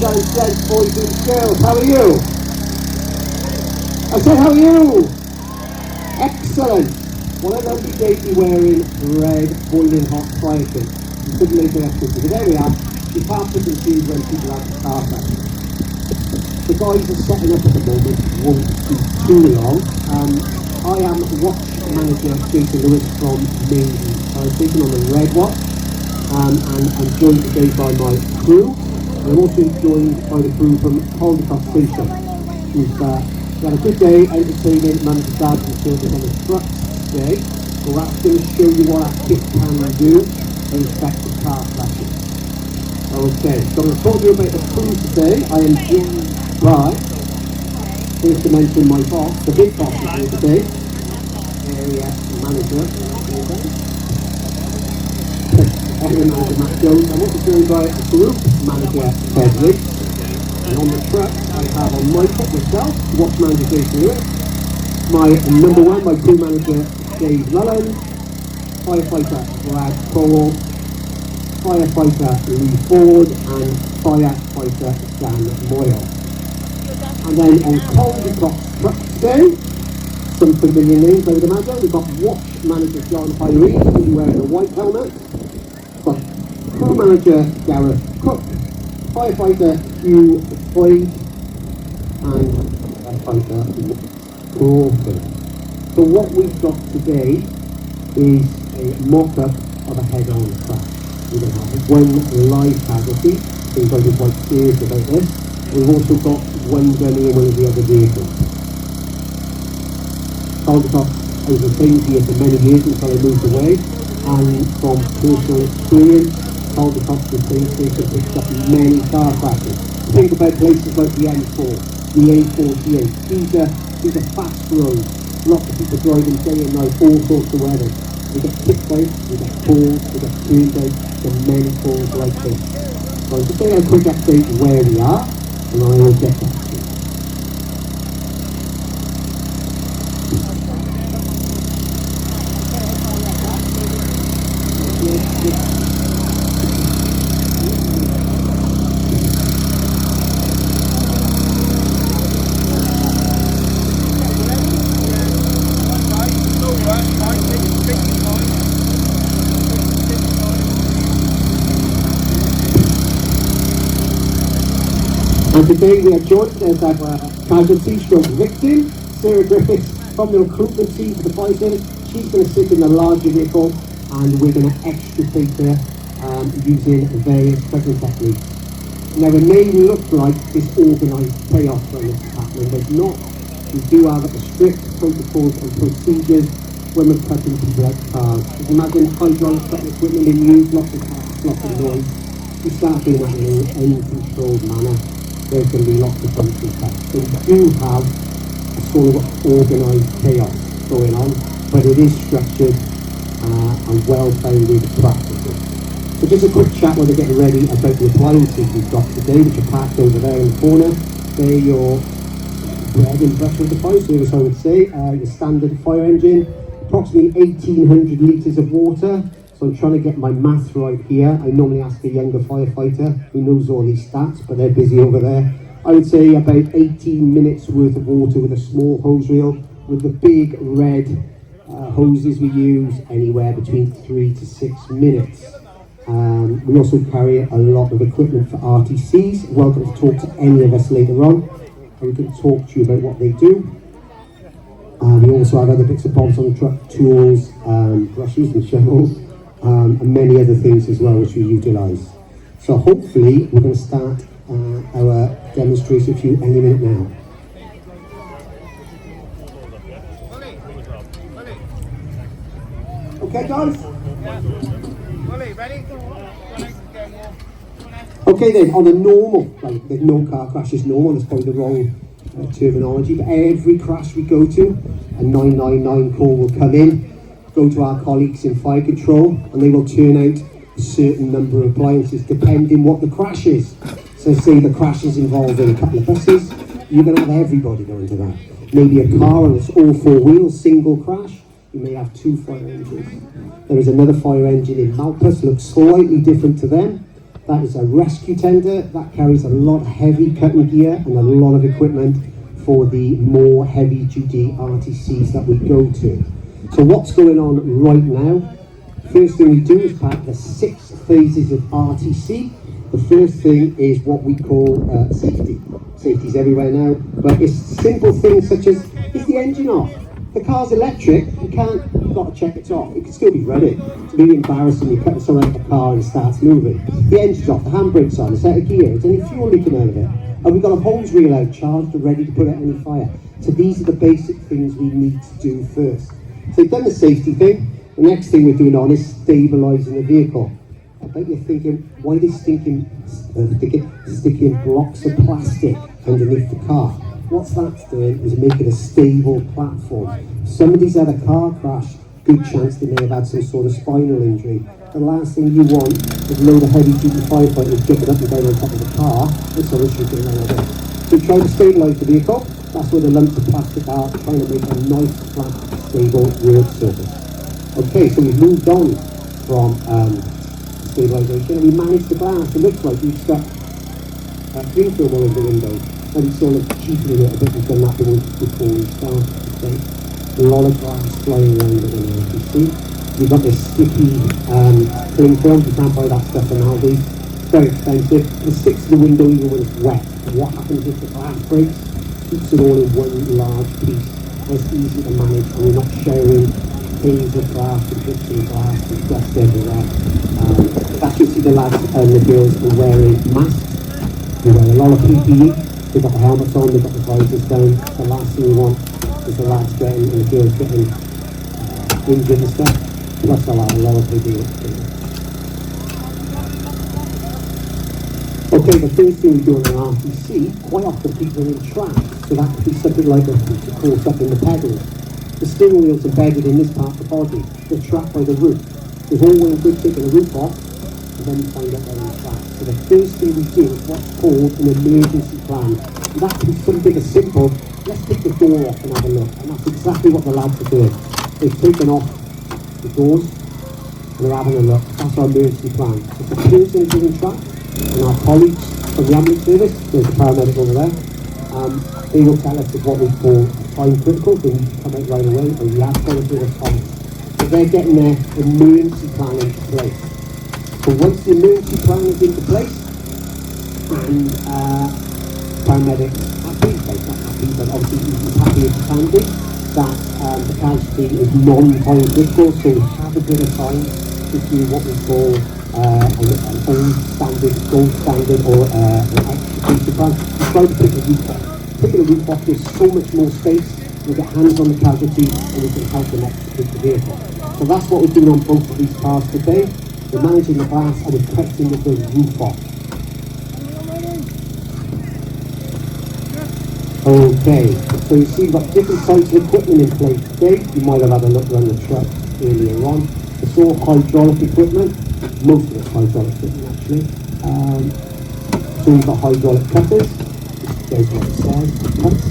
Excellent, gents, boys and girls. How are you? I said, how are you? Excellent. What a lovely day to be wearing red, boiling hot fire kit. You couldn't make it up quicker. But there we are. You can't pick and choose when people have the car back. The guys are setting up at the moment. Won't be too long. I am watch manager Jason Lewis from Navy. I'm taking on the red watch. And I'm joined today by my crew. I'm also joined by the crew from Caldicot Station, who've had a good day entertaining mum and dad and children on the truck today. So we're going to show you what our kit can do in respect to car crashes. Okay, so I'm going to talk to you about the crew today. I am joined by, first to mention my boss, the big boss is here today, area manager. Area manager Matt Jones. I'm also joined by group manager Beverly. And on the truck I have on my foot myself, watch manager Jason Lewis, my number one, my crew manager Dave Mullen, firefighter Brad Cole, firefighter Lee Ford, and firefighter Dan Moyle. And then on Caldicot truck today, some familiar names I would imagine. We've got watch manager John Hyree, who's wearing a white helmet. Crew manager Gareth Cook, firefighter Hugh Boyd, and firefighter Crawford. So what we've got today is a mock-up of a head-on crash. We're going to have one live casualty, so we've got to be quite serious about this. We've also got one gunny in one of the other vehicles. Caldicot, I was a trained here for many years until I moved away, and from personal experience, Caldicot's the train station picks up many car crashes. Think about places like the M4, the A48. These are fast roads. Lots of people driving day and night, all sorts of weather. We get kicked out, we get falls, we get turned out, and many falls like this. So I'll just give you a quick update where we are, and I will get back to you. And today we are joined as our casualty stroke victim, Sarah Griffiths, from the recruitment team for the fire service. She's going to sit in the larger vehicle and we're going to extricate her using various present techniques. Now it may look like this organised chaos when this is happening, but it's not. We do have strict protocols and procedures when we're cutting people out of cars. Just imagine hydraulic equipment being used, lots of cars, lots of noise. We start doing that in an uncontrolled manner. There's going to be lots of bumps and cuts. So we do have a sort of organised chaos going on, but it is structured and well-founded practices. So just a quick chat while they're getting ready about the appliances we've got today, which are packed over there in the corner. They're your bread and butter of the fire service, I would say. Your standard fire engine, approximately 1,800 litres of water. So I'm trying to get my maths right here. I normally ask a younger firefighter who knows all these stats, but they're busy over there. I would say about 18 minutes worth of water with a small hose reel. With the big red hoses we use, anywhere between 3 to 6 minutes. We also carry a lot of equipment for RTCs. Welcome to talk to any of us later on, and we can talk to you about what they do. We also have other bits and bobs on the truck, tools, brushes and shovels. And many other things as well which we utilise. So hopefully we're going to start our demonstration for you any minute now. Okay guys? Okay then, on a normal, like there's no car crash is normal, that's probably the wrong terminology, but every crash we go to, a 999 call will come in, go to our colleagues in fire control, and they will turn out a certain number of appliances depending what the crash is. So say the crash is involving a couple of buses, you're going to have everybody going to that. Maybe a car and it's all four wheels, single crash, you may have 2 fire engines. There is another fire engine in Malpas, looks slightly different to them. That is a rescue tender that carries a lot of heavy cutting gear and a lot of equipment for the more heavy duty RTCs that we go to. So what's going on right now? First thing we do is part of the 6 phases of RTC. The first thing is what we call safety. Safety's everywhere now, but it's simple things such as, is the engine off? The car's electric, you've got to check it's off. It can still be running. It's really embarrassing, you cut someone out of the car and it starts moving. The engine's off, the handbrake's on, it's out of gear, is any fuel leaking out of it? And we've got a hose reel out, charged and ready to put out any fire. So these are the basic things we need to do first. So we've done the safety thing. The next thing we're doing on is stabilising the vehicle. I bet you're thinking, why are they sticking blocks of plastic underneath the car? What that's doing is making a stable platform. If somebody's had a car crash, good chance they may have had some sort of spinal injury. The last thing you want is a load of heavy-duty firefighters jumping up and down on top of the car and someone shooting around it. So try to stabilise the vehicle. That's where the lumps of plastic are, trying to make a nice, flat, stable road surface. Okay, so we've moved on from stabilisation and we managed the glass. It looks like we've stuck green film all over the windows. And it's sort of cheapening it a bit. We've done that before we started. Okay. A lot of glass flying around it in RTC. We've got this sticky cling film. You can't buy that stuff in Aldi. It's very expensive. It sticks to the window even when it's wet. And what happens if the glass breaks? Keeps it all in one large piece. And it's easy to manage and we're not sharing panes of glass and bits of glass and dust everywhere. As you see, the lads and the girls are wearing masks. They wear a lot of PPE. They've got the helmets on, they've got the visors down. The last thing we want is the lads getting and the girls getting injured and stuff. Plus I'll have a lot of PPE. Okay, the first thing we do on an RTC, quite often people are in track. So that could be something like a course up in the pedals. The steering wheel's embedded in this part of the body. They're trapped by the roof. There's all well and good taking the roof off, and then we find out they're in track. So the first thing we do is what's called an emergency plan. And that can be something as simple, let's take the door off and have a look. And that's exactly what the lads are doing. They've taken off the doors and they're having a look. That's our emergency plan. So if the person is in track, and our colleagues from the ambulance service, there's a paramedic over there, they will tell us what we call time critical, they need to come out right away, or we have to do a time. So they're getting their emergency plan into place. So once the emergency plan is into place, and paramedics happy, they're not happy, but obviously he's happy as he can be, that the casualty is non-time critical, so we have a bit of time to do what we call an gold standard or an extra plan. We try to pick a roof off. Picking a roof off gives so much more space, we get hands on the casualty and we can help them extricate the vehicle. So that's what we're doing on both of these cars today. We're managing the glass and we're protecting the roof off. Okay, so you see we've got different types of equipment in place today. You might have had a look around the truck earlier on. It's all hydraulic equipment. Most of it's hydraulic equipment actually. So we've got hydraulic cutters, which does what it says, it cuts.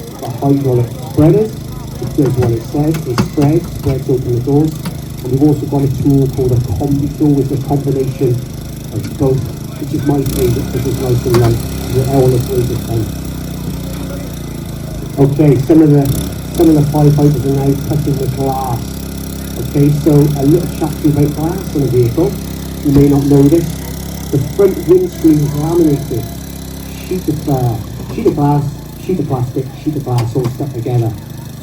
We've got hydraulic spreaders, which does what it says, it spreads open the doors. And we've also got a tool called a combi tool, which is a combination of both, which is my favourite because it's nice and light. You're all the way this time. Okay, some of the firefighters are now cutting the glass. Okay, so a little chat to you about glass on a vehicle. You may not know this. The front windscreen is laminated. Sheet of glass, sheet of plastic, sheet of glass all stuck together.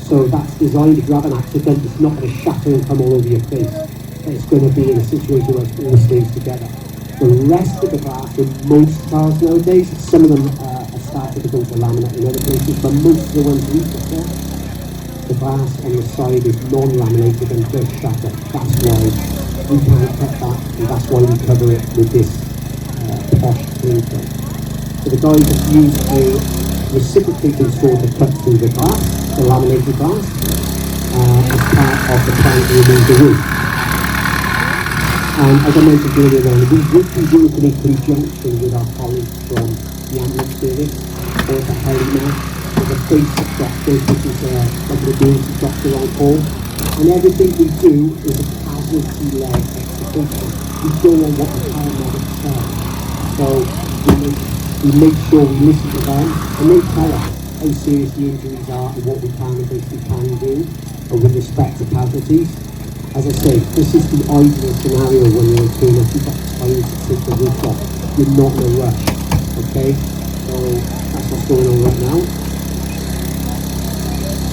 So that's designed if you have an accident, it's not going to shatter and come all over your face. It's going to be in a situation where it all stays together. The rest of the glass in most cars nowadays, some of them are starting to go to laminate in other places, but most of the ones we prefer, the glass on the side is non-laminated and does shatter. That's why we can't cut that, and that's why we cover it with this posh cling film. So the guys have used a reciprocating saw to cut through the glass, the laminated glass, as part of the plan to remove the roof. And as I mentioned earlier on, we would be working in conjunction with our colleagues from the ambulance service or the helmet, or the basic doctors, which is like the emergency doctor on call. And everything we do is a casualty-led execution. We go on what the paramedics say. So we make sure we listen to them, and they tell us how serious the injuries are and what we can and basically can do with respect to casualties. As I say, this is the ideal scenario when you're a trainer. You've got time to take the roof off. You're not in a rush, okay? So that's what's going on right now.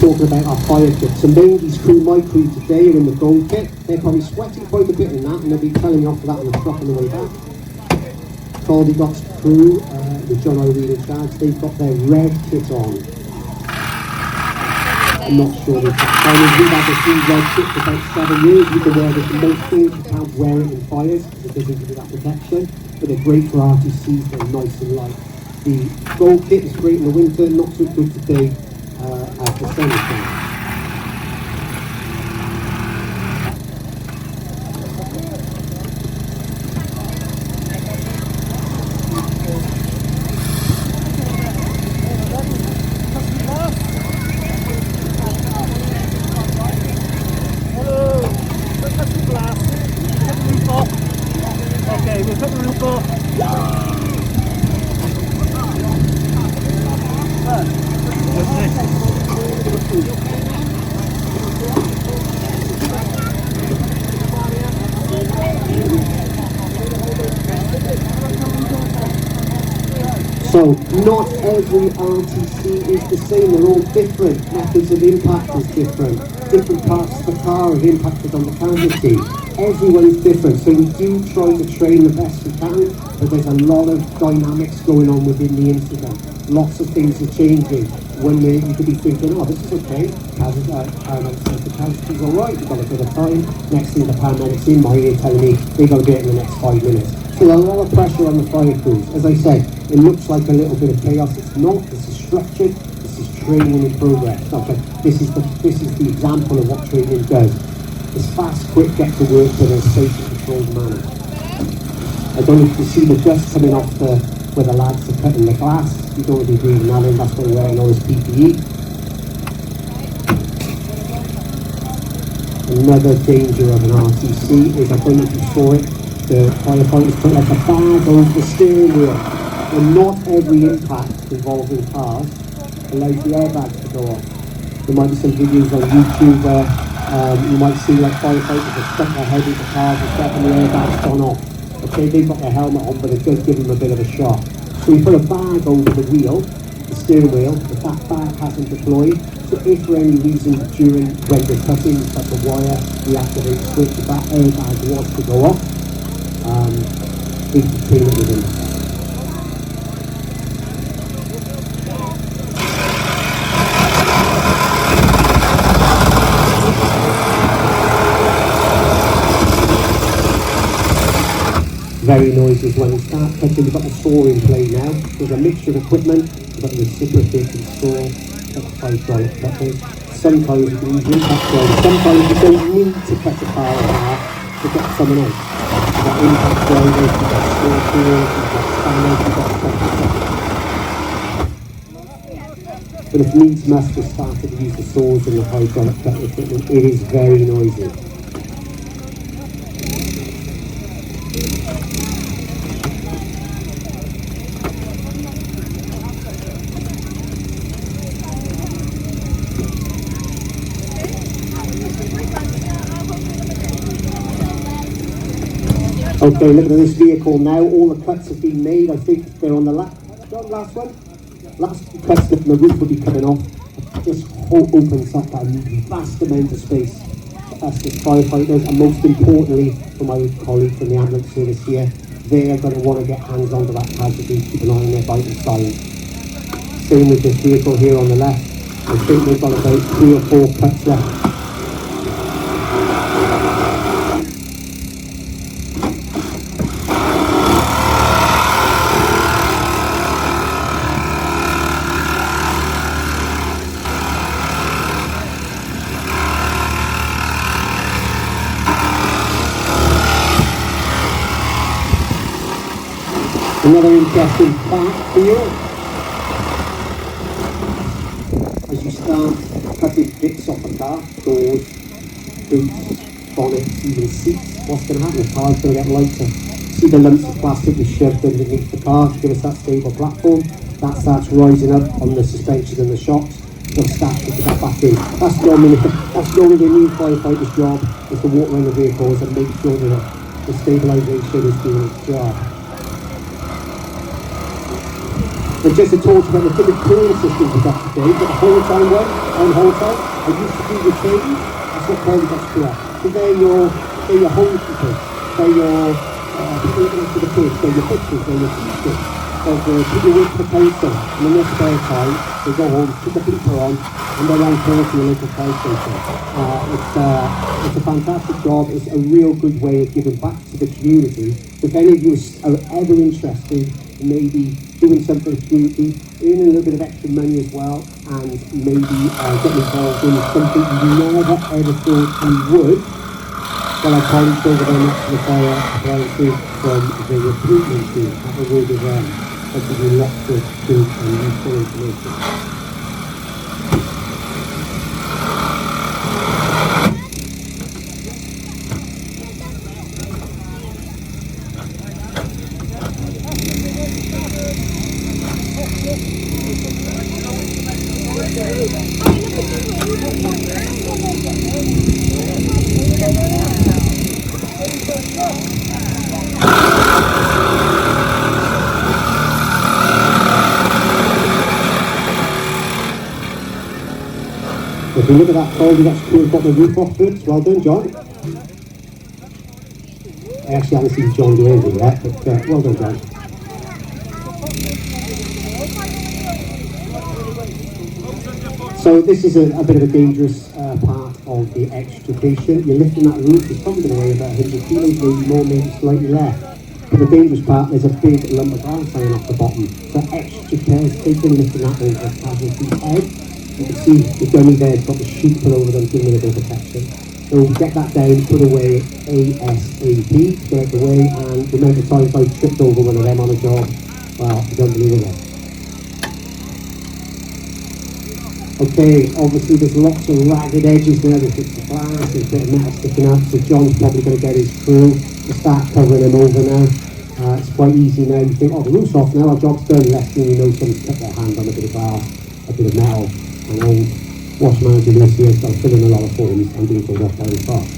Talking about our fire kit. So Maindy's crew, my crew today are in the gold kit. They're probably sweating quite a bit in that, and they'll be telling me off for that on the truck on the way back. Caldicot's crew, with John O'Reilly in charge, they've got their red kit on. I'm not sure they've got we've had this new red kit for about 7 years. You can wear this in most things, you can't wear it in fires because it doesn't give you that protection. But they're great for RTCs, they're nice and light. The gold kit is great in the winter, not so good today as the sun is down. Okay, we'll put the roof off. So, not every RTC is the same, they're all different. Methods of impact is different. Different parts of the car have impacted on the casualty. Everyone's different, so we do try to train the best we can, but there's a lot of dynamics going on within the incident. Lots of things are changing. When you could be thinking, oh, this is okay, paramedic says the casualty's all right, we've got a bit of time. Next thing the paramedic's in my ear telling me they've got to get in the next 5 minutes. So there's a lot of pressure on the fire crews. As I said, it looks like a little bit of chaos. It's not. This is structured. This is training in progress. Okay, this is the example of what training does. It's fast, quick, get to work in a safe and controlled manner. I don't know if you see the dust coming off where the lads are cutting the glass. You don't want to be breathing that in. That's why we're wearing all this PPE. Another danger of an RTC is, I don't know if you saw it, the firefighters put like a bag over the steering wheel. And not every impact involving cars allows the airbags to go off. There might be some videos on YouTube where you might see like firefighters have stuck their head into cars and stuff and the airbag's gone off. Okay, they've got their helmet on, but it does give them a bit of a shock. So you put a bag over the wheel, the steering wheel, if that bag hasn't deployed, so if for any reason during when you're cutting, cut the wire, reactivate the switch, if that airbag was to go off, we can clean it within the car. Very noisy as well. We start cutting, we've got the saw in play now. There's a mixture of equipment, we've got the reciprocating saw, got the hydraulic cutters. Sometimes you can use impact welders, sometimes you don't need to cut a car in half to get someone else. You've got impact welders, you've got saw tools, you've got spanners, you've got cutters. But if needs must, we started to use the saws and the hydraulic cutting equipment. It is very noisy. Okay, look at this vehicle now. All the cuts have been made. I think they're on the last one. Last cuts that the roof will be coming off. This whole opens up a vast amount of space for us as firefighters, and most importantly for my colleague from the ambulance service here. They are going to want to get hands onto that casualty, keep an eye on their vital signs. Same with this vehicle here on the left. I think they've got about 3 or 4 cuts left. Another interesting fact for you, as you start cutting bits off the car, doors, boots, bonnets, even seats, what's going to happen? The car's going to get lighter. see the lumps of plastic we shoved underneath the car to give us that stable platform. That starts rising up on the suspension and the shocks. We'll start to put that back in. That's normally the new firefighter's job, is to walk around the vehicles and make sure that the stabilisation is doing its job. And just to talk about the different cooling systems we've got today, we've got the whole time one and whole time. I used to do the change, that's what caldicot's clear. So they're your home keepers, they're your people looking after the kids, they're your pictures, they're your teachers, they're the people who work for the council. And in their spare time, they go home, put the beeper on, and they're on call to your local fire station. It's a fantastic job. It's a real good way of giving back to the community. So if any of you are ever interested in maybe doing something for the community, earning a little bit of extra money as well, and maybe getting involved in something you never ever thought you would, well, I can't over there next to the fire appliances from the recruitment team. Have a word with them. They'll give you lots of good and useful information. If you look at that folder, that's cool. Got the roof off it. Well done, John. I actually haven't seen John do anything yet, but well done, John. So this is a bit of a dangerous part of the extrication. You're lifting that roof, it's probably going to weigh about 100 kilos, maybe more, maybe slightly less. But the dangerous part, there's a big lump of glass hanging off the bottom. So extra care is taken lifting that over the casualty's head. You can see the dummy there, it's got the sheet put over them, giving it a bit of protection. So get that down, put away ASAP, get out the way, and the amount of times I tripped over one of them on a job, well, I don't believe it. Okay, obviously there's lots of ragged edges there, there's bits of glass, there's a bit of metal sticking up, so John's probably going to get his crew to start covering them over now. It's quite easy now, you think, oh, the roof's off now, our job's done, less than you know someone's cut their hand on a bit of glass, a bit of metal, and old wash manager this year started filling a lot of forms and being told off very fast.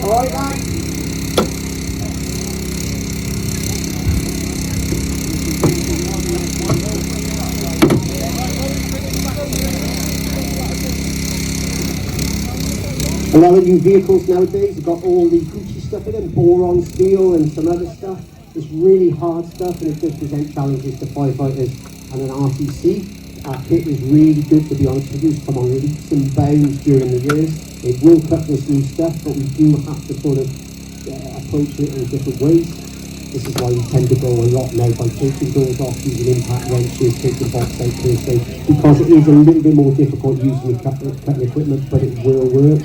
Alright, guys. A lot of new vehicles nowadays have got all the Gucci stuff in them, boron steel and some other stuff. It's really hard stuff and it does present challenges to firefighters and an RTC. Our kit is really good, to be honest with you. It's come on leaps and bounds during the years. It will cut this new stuff, but we do have to sort of approach it in different ways. This is why we tend to go a lot now by taking doors off, using impact wrenches, taking bolts out per se, because it is a little bit more difficult using the cutting equipment, but it will work.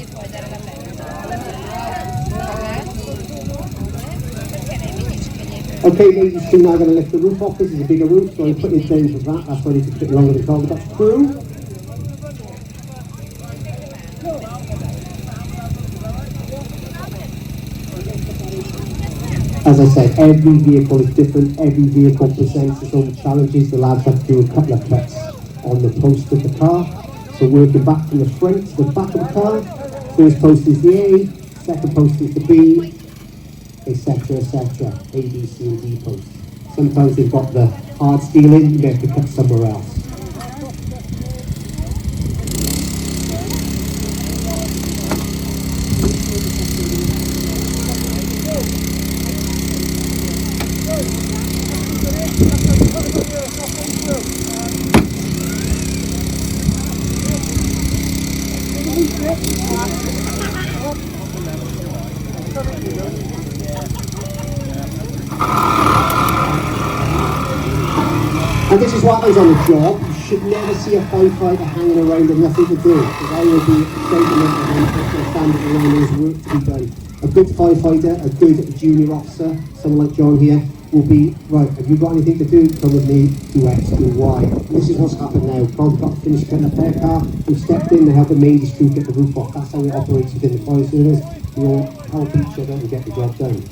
Okay, ladies and gentlemen, I'm going to lift the roof off. This is a bigger roof, so I'm putting it down for that. That's why it's a bit longer than caldicot's crew. As I said, every vehicle is different. Every vehicle presents its own challenges. The lads have to do a couple of cuts on the post of the car. So working back from the front to the back of the car. First post is the A, second post is the B, etc, etc, A, B, C and D posts. Sometimes they've got the hard steel in, you have to cut somewhere else. And this is what happens on a job. You should never see a firefighter hanging around with nothing to do, because I will be standing around, there's work to be done. A good firefighter, a good junior officer, someone like John here, will be, right, have you got anything to do? Come with me, do X, do Y. This is what's happened now. Caldicot finished cutting up their car, we stepped in to help the main district get the roof off. That's how it operates within the fire service. We all help each other and get the job done.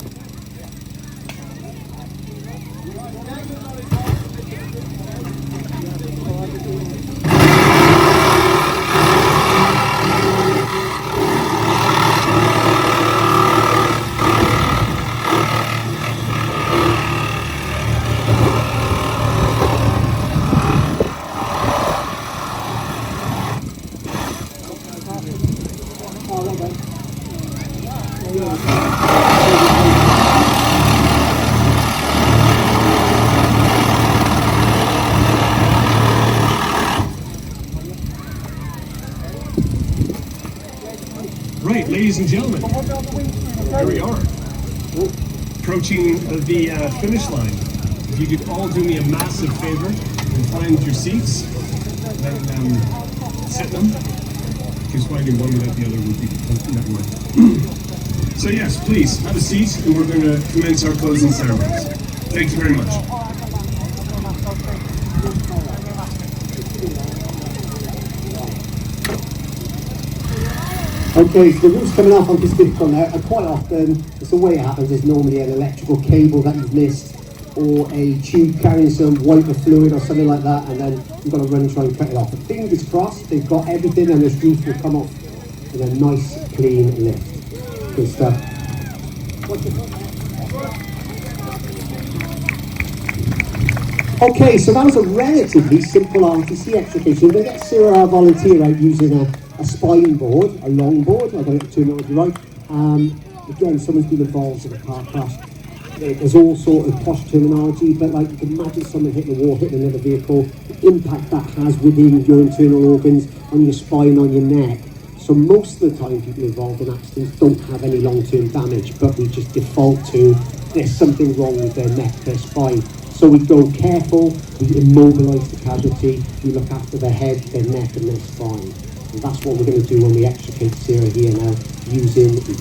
Right, ladies and gentlemen, here we are, approaching the finish line. If you could all do me a massive favor and find your seats, then sit them, because finding one without the other would be never mind. So yes, please, have a seat, and we're going to commence our closing ceremonies. Thank you very much. Okay, so the roof's coming off on this vehicle now, and quite often, it's the way it happens, there's normally an electrical cable that you've missed, or a tube carrying some wiper fluid or something like that, and then you've got to run and try and cut it off. But fingers crossed, they've got everything, and this roof will come off in a nice, clean lift. Good stuff. Okay, so that was a relatively simple RTC extrication. We're going to get Sarah, our volunteer, out using a spine board, a long board. I don't know too much right. Again, someone's been involved in a car crash. There's all sort of posh terminology, but like you can imagine someone hitting a wall, hitting another vehicle, the impact that has within your internal organs, on your spine, on your neck. So most of the time people involved in accidents don't have any long-term damage, but we just default to there's something wrong with their neck, their spine. So we go careful, we immobilise the casualty, we look after their head, their neck and their spine. And that's what we're going to do when we extricate Sarah here now, using the